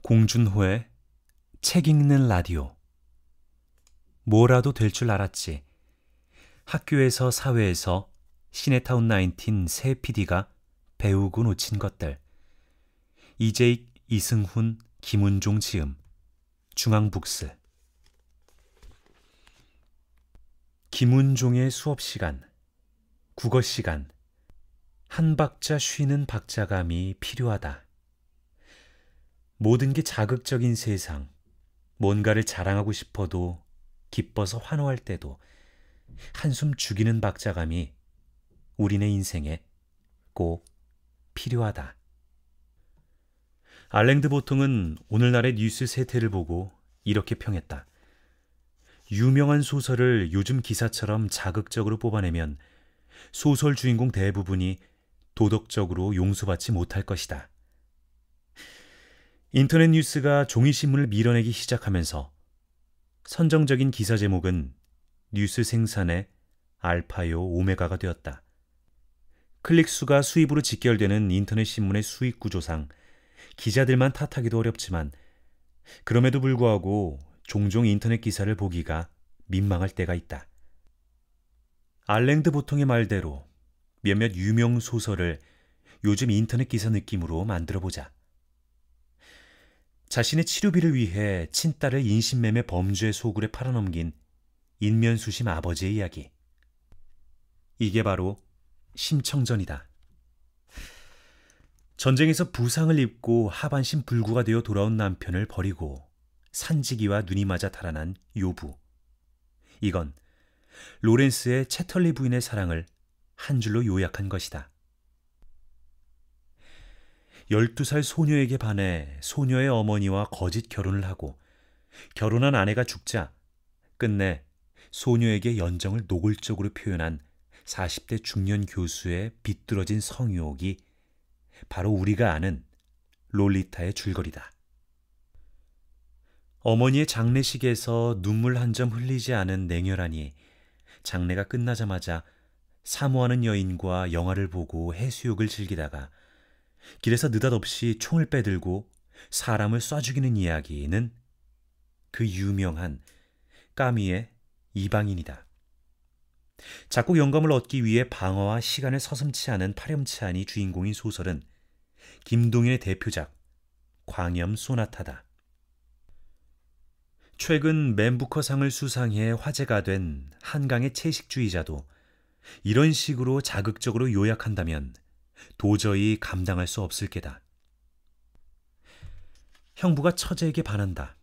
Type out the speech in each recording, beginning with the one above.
공준호의 책 읽는 라디오. 뭐라도 될 줄 알았지. 학교에서 사회에서 시네타운 19 새 PD가 배우고 놓친 것들. 이재익, 이승훈, 김은종 지음. 중앙북스. 김은종의 수업시간, 국어시간. 한 박자 쉬는 박자감이 필요하다. 모든 게 자극적인 세상, 뭔가를 자랑하고 싶어도 기뻐서 환호할 때도 한숨 죽이는 박자감이 우리네 인생에 꼭 필요하다. 알랭드 보통은 오늘날의 뉴스 세태를 보고 이렇게 평했다. 유명한 소설을 요즘 기사처럼 자극적으로 뽑아내면 소설 주인공 대부분이 도덕적으로 용서받지 못할 것이다. 인터넷 뉴스가 종이신문을 밀어내기 시작하면서 선정적인 기사 제목은 뉴스 생산의 알파요 오메가가 되었다. 클릭수가 수입으로 직결되는 인터넷 신문의 수익 구조상 기자들만 탓하기도 어렵지만 그럼에도 불구하고 종종 인터넷 기사를 보기가 민망할 때가 있다. 알랭드 보통의 말대로 몇몇 유명 소설을 요즘 인터넷 기사 느낌으로 만들어보자. 자신의 치료비를 위해 친딸을 인신매매 범죄 소굴에 팔아넘긴 인면수심 아버지의 이야기. 이게 바로 심청전이다. 전쟁에서 부상을 입고 하반신 불구가 되어 돌아온 남편을 버리고 산지기와 눈이 맞아 달아난 요부. 이건 로렌스의 채털리 부인의 사랑을 한 줄로 요약한 것이다. 12살 소녀에게 반해 소녀의 어머니와 거짓 결혼을 하고 결혼한 아내가 죽자 끝내 소녀에게 연정을 노골적으로 표현한 40대 중년 교수의 비뚤어진 성유혹이 바로 우리가 아는 롤리타의 줄거리다. 어머니의 장례식에서 눈물 한 점 흘리지 않은 냉혈하니 장례가 끝나자마자 사모하는 여인과 영화를 보고 해수욕을 즐기다가 길에서 느닷없이 총을 빼들고 사람을 쏴 죽이는 이야기는 그 유명한 까미의 이방인이다. 작곡 영감을 얻기 위해 방어와 시간을 서슴지 않은 파렴치한이 주인공인 소설은 김동인의 대표작 광염 소나타다. 최근 맨부커상을 수상해 화제가 된 한강의 채식주의자도 이런 식으로 자극적으로 요약한다면 도저히 감당할 수 없을 게다. 형부가 처제에게 반한다.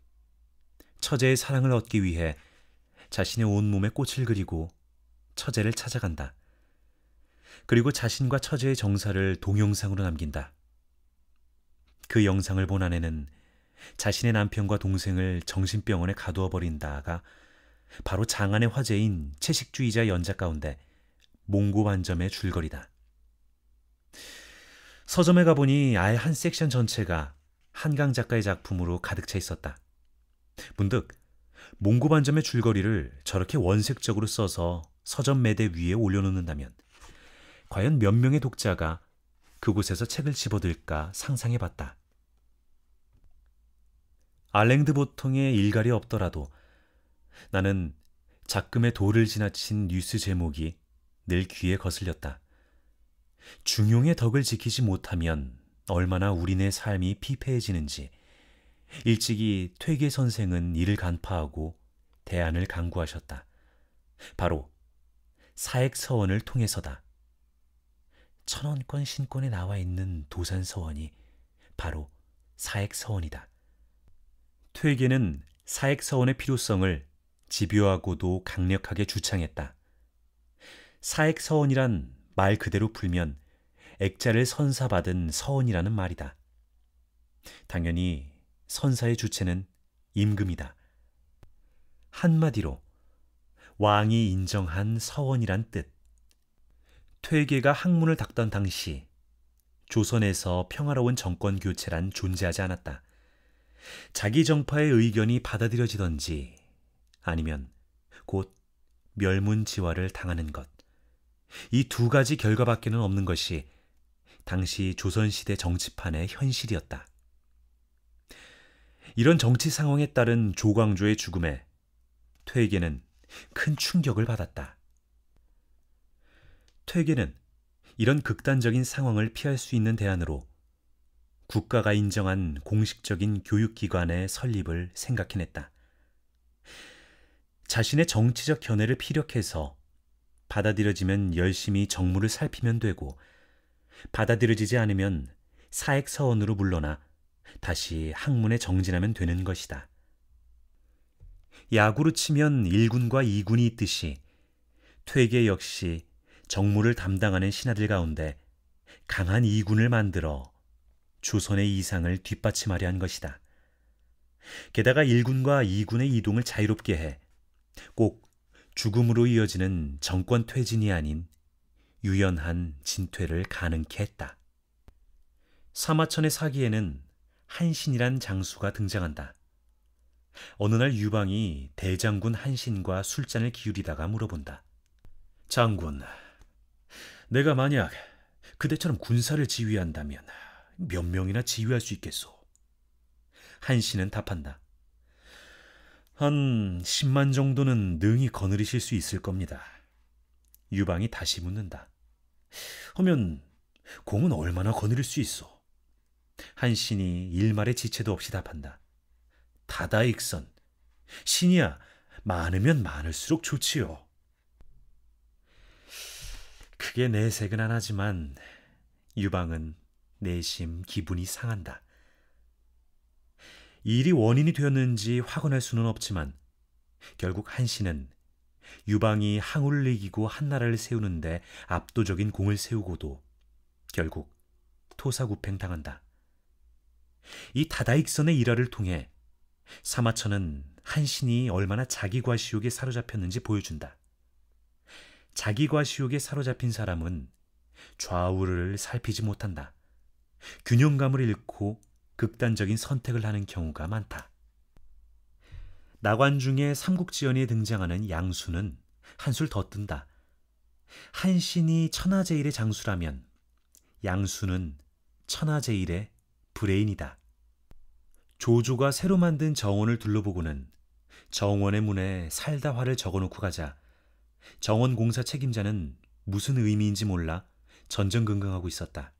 처제의 사랑을 얻기 위해 자신의 온몸에 꽃을 그리고 처제를 찾아간다. 그리고 자신과 처제의 정사를 동영상으로 남긴다. 그 영상을 본 아내는 자신의 남편과 동생을 정신병원에 가두어 버린다가 바로 장안의 화제인 채식주의자 연작 가운데 몽고반점의 줄거리다. 서점에 가보니 아예 한 섹션 전체가 한강 작가의 작품으로 가득 차 있었다. 문득 몽고반점의 줄거리를 저렇게 원색적으로 써서 서점 매대 위에 올려놓는다면 과연 몇 명의 독자가 그곳에서 책을 집어들까 상상해봤다. 알랭드 보통의 일갈이 없더라도 나는 작금의 도를 지나친 뉴스 제목이 늘 귀에 거슬렸다. 중용의 덕을 지키지 못하면 얼마나 우리네 삶이 피폐해지는지 일찍이 퇴계 선생은 이를 간파하고 대안을 강구하셨다. 바로 사액서원을 통해서다. 1000원권 신권에 나와 있는 도산서원이 바로 사액서원이다. 퇴계는 사액서원의 필요성을 집요하고도 강력하게 주창했다. 사액서원이란 말 그대로 풀면 액자를 선사받은 서원이라는 말이다. 당연히 선사의 주체는 임금이다. 한마디로 왕이 인정한 서원이란 뜻. 퇴계가 학문을 닦던 당시 조선에서 평화로운 정권 교체란 존재하지 않았다. 자기 정파의 의견이 받아들여지던지 아니면 곧 멸문지화를 당하는 것. 이 두 가지 결과밖에는 없는 것이 당시 조선시대 정치판의 현실이었다. 이런 정치 상황에 따른 조광조의 죽음에 퇴계는 큰 충격을 받았다. 퇴계는 이런 극단적인 상황을 피할 수 있는 대안으로 국가가 인정한 공식적인 교육기관의 설립을 생각해냈다. 자신의 정치적 견해를 피력해서 받아들여지면 열심히 정무를 살피면 되고, 받아들여지지 않으면 사액서원으로 물러나 다시 학문에 정진하면 되는 것이다. 야구로 치면 1군과 2군이 있듯이 퇴계 역시 정무를 담당하는 신하들 가운데 강한 2군을 만들어 조선의 이상을 뒷받침하려 한 것이다. 게다가 1군과 2군의 이동을 자유롭게 해 꼭 죽음으로 이어지는 정권 퇴진이 아닌 유연한 진퇴를 가능케 했다. 사마천의 사기에는 한신이란 장수가 등장한다. 어느 날 유방이 대장군 한신과 술잔을 기울이다가 물어본다. 장군, 내가 만약 그대처럼 군사를 지휘한다면 몇 명이나 지휘할 수 있겠소? 한신은 답한다. 한 10만 정도는 능히 거느리실 수 있을 겁니다. 유방이 다시 묻는다. 하면 공은 얼마나 거느릴 수 있어? 한신이 일말의 지체도 없이 답한다. 다다익선. 신이야, 많으면 많을수록 좋지요. 크게 내색은 안 하지만 유방은 내심 기분이 상한다. 이 일이 원인이 되었는지 확언할 수는 없지만 결국 한신은 유방이 항우를 이기고 한나라를 세우는데 압도적인 공을 세우고도 결국 토사구팽당한다. 이 다다익선의 일화를 통해 사마천은 한신이 얼마나 자기과시욕에 사로잡혔는지 보여준다. 자기과시욕에 사로잡힌 사람은 좌우를 살피지 못한다. 균형감을 잃고 극단적인 선택을 하는 경우가 많다. 나관중의 삼국지연에 등장하는 양수는 한술 더 뜬다. 한신이 천하제일의 장수라면 양수는 천하제일의 브레인이다. 조조가 새로 만든 정원을 둘러보고는 정원의 문에 살다화를 적어놓고 가자 정원 공사 책임자는 무슨 의미인지 몰라 전전긍긍하고 있었다.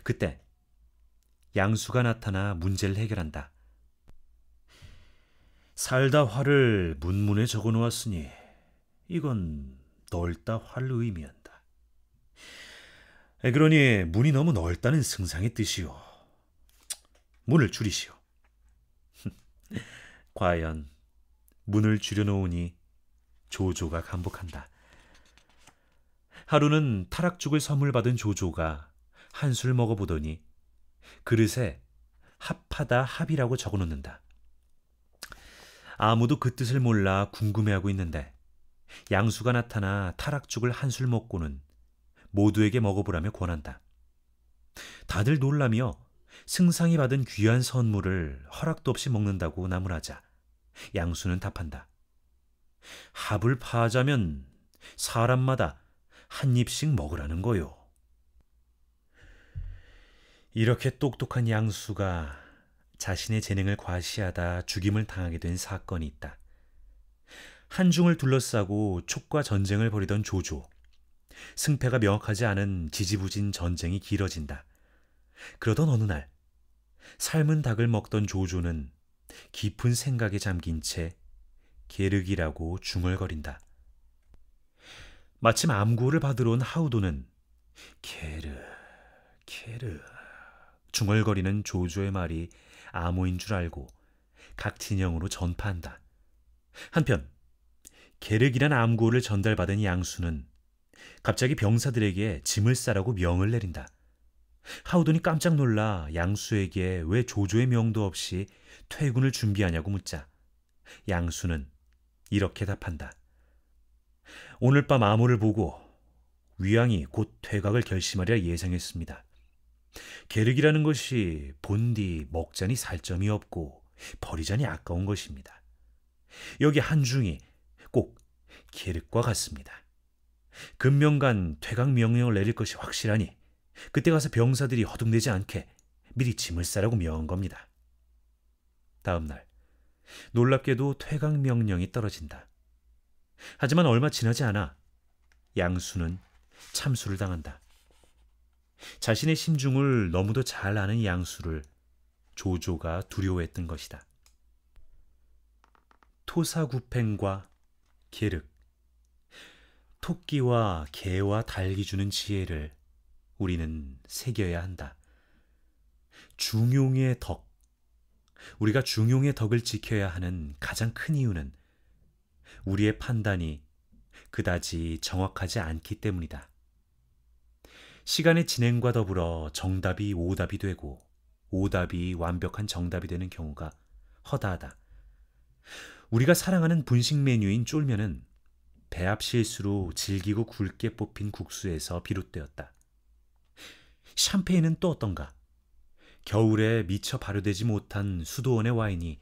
그때 양수가 나타나 문제를 해결한다. 살다화를 문문에 적어놓았으니 이건 넓다화를 의미한다. 그러니 문이 너무 넓다는 승상의 뜻이오. 문을 줄이시오. 과연 문을 줄여놓으니 조조가 감복한다. 하루는 타락죽을 선물 받은 조조가 한술 먹어보더니 그릇에 합하다 합이라고 적어놓는다. 아무도 그 뜻을 몰라 궁금해하고 있는데 양수가 나타나 타락죽을 한술 먹고는 모두에게 먹어보라며 권한다. 다들 놀라며 승상이 받은 귀한 선물을 허락도 없이 먹는다고 나무라자 양수는 답한다. 합을 파자면 사람마다 한 입씩 먹으라는 거요. 이렇게 똑똑한 양수가 자신의 재능을 과시하다 죽임을 당하게 된 사건이 있다. 한중을 둘러싸고 촉과 전쟁을 벌이던 조조. 승패가 명확하지 않은 지지부진 전쟁이 길어진다. 그러던 어느 날 삶은 닭을 먹던 조조는 깊은 생각에 잠긴 채 게르기라고 중얼거린다. 마침 암구를 받으러 온 하우도는 게르 중얼거리는 조조의 말이 암호인 줄 알고 각 진영으로 전파한다. 한편 게르기란 암구를 전달받은 양수는 갑자기 병사들에게 짐을 싸라고 명을 내린다. 하우돈이 깜짝 놀라 양수에게 왜 조조의 명도 없이 퇴군을 준비하냐고 묻자 양수는 이렇게 답한다. 오늘 밤 암호를 보고 위왕이 곧 퇴각을 결심하리라 예상했습니다. 게르기라는 것이 본디 먹자니 살점이 없고 버리자니 아까운 것입니다. 여기 한중이 꼭 게르과 같습니다. 금명간 퇴각 명령을 내릴 것이 확실하니 그때 가서 병사들이 허둥대지 않게 미리 짐을 싸라고 명한 겁니다. 다음 날 놀랍게도 퇴각 명령이 떨어진다. 하지만 얼마 지나지 않아 양수는 참수를 당한다. 자신의 심중을 너무도 잘 아는 양수를 조조가 두려워했던 것이다. 토사구팽과 계륵, 토끼와 개와 닭이 주는 지혜를 우리는 새겨야 한다. 중용의 덕, 우리가 중용의 덕을 지켜야 하는 가장 큰 이유는 우리의 판단이 그다지 정확하지 않기 때문이다. 시간의 진행과 더불어 정답이 오답이 되고 오답이 완벽한 정답이 되는 경우가 허다하다. 우리가 사랑하는 분식 메뉴인 쫄면은 배합 실수로 질기고 굵게 뽑힌 국수에서 비롯되었다. 샴페인은 또 어떤가? 겨울에 미처 발효되지 못한 수도원의 와인이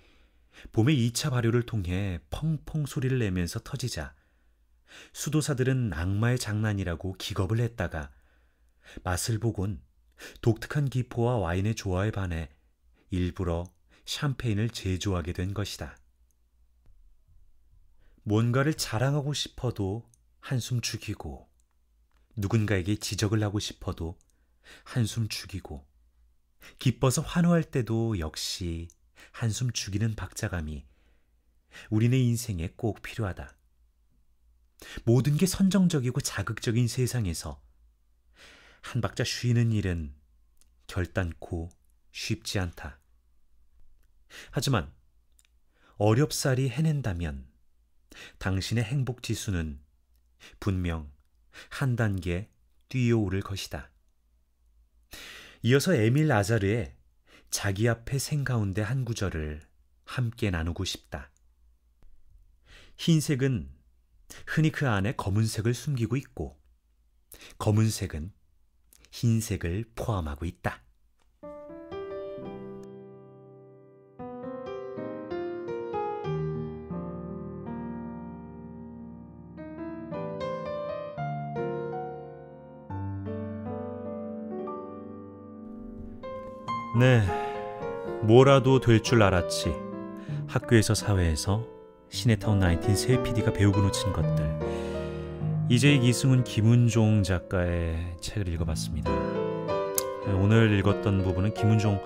봄에 2차 발효를 통해 펑펑 소리를 내면서 터지자 수도사들은 악마의 장난이라고 기겁을 했다가 맛을 보곤 독특한 기포와 와인의 조화에 반해 일부러 샴페인을 제조하게 된 것이다. 뭔가를 자랑하고 싶어도 한숨 죽이고 누군가에게 지적을 하고 싶어도 한숨 죽이고 기뻐서 환호할 때도 역시 한숨 죽이는 박자감이 우리네 인생에 꼭 필요하다. 모든 게 선정적이고 자극적인 세상에서 한 박자 쉬는 일은 결단코 쉽지 않다. 하지만 어렵사리 해낸다면 당신의 행복 지수는 분명 한 단계 뛰어오를 것이다. 이어서 에밀 아자르의 자기 앞에 생 가운데 한 구절을 함께 나누고 싶다. 흰색은 흔히 그 안에 검은색을 숨기고 있고 검은색은 흰색을 포함하고 있다. 네, 뭐라도 될 줄 알았지. 학교에서 사회에서 시네타운 19 새 PD가 배우고 놓친 것들. 이재익, 이승훈, 김은종 작가의 책을 읽어봤습니다. 오늘 읽었던 부분은 김은종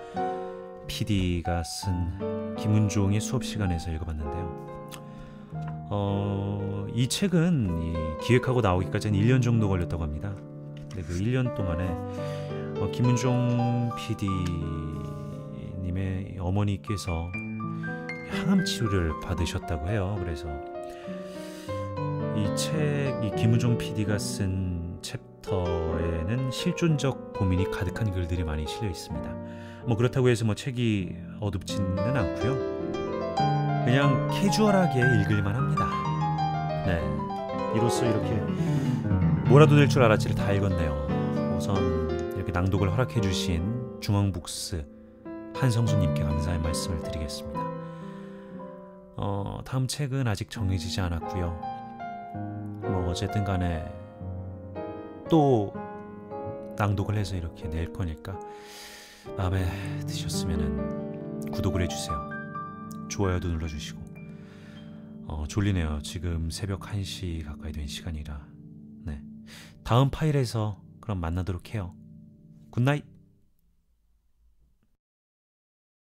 PD가 쓴 김은종의 수업 시간에서 읽어봤는데요. 이 책은 기획하고 나오기까지 한 1년 정도 걸렸다고 합니다. 근데 그 1년 동안에 김은종 PD님의 어머니께서 항암 치료를 받으셨다고 해요. 그래서 이 김은종 PD가 쓴 챕터에는 실존적 고민이 가득한 글들이 많이 실려 있습니다. 그렇다고 해서 책이 어둡지는 않고요. 그냥 캐주얼하게 읽을만 합니다. 네, 이로써 이렇게 뭐라도 될 줄 알았지를 다 읽었네요. 우선 이렇게 낭독을 허락해 주신 중앙북스 한성수님께 감사의 말씀을 드리겠습니다. 다음 책은 아직 정해지지 않았고요. 어쨌든 간에 또 낭독을 해서 이렇게 낼 거니까 마음에 드셨으면 구독을 해주세요. 좋아요도 눌러주시고. 졸리네요. 지금 새벽 1시 가까이 된 시간이라. 네, 다음 파일에서 그럼 만나도록 해요. 굿나잇.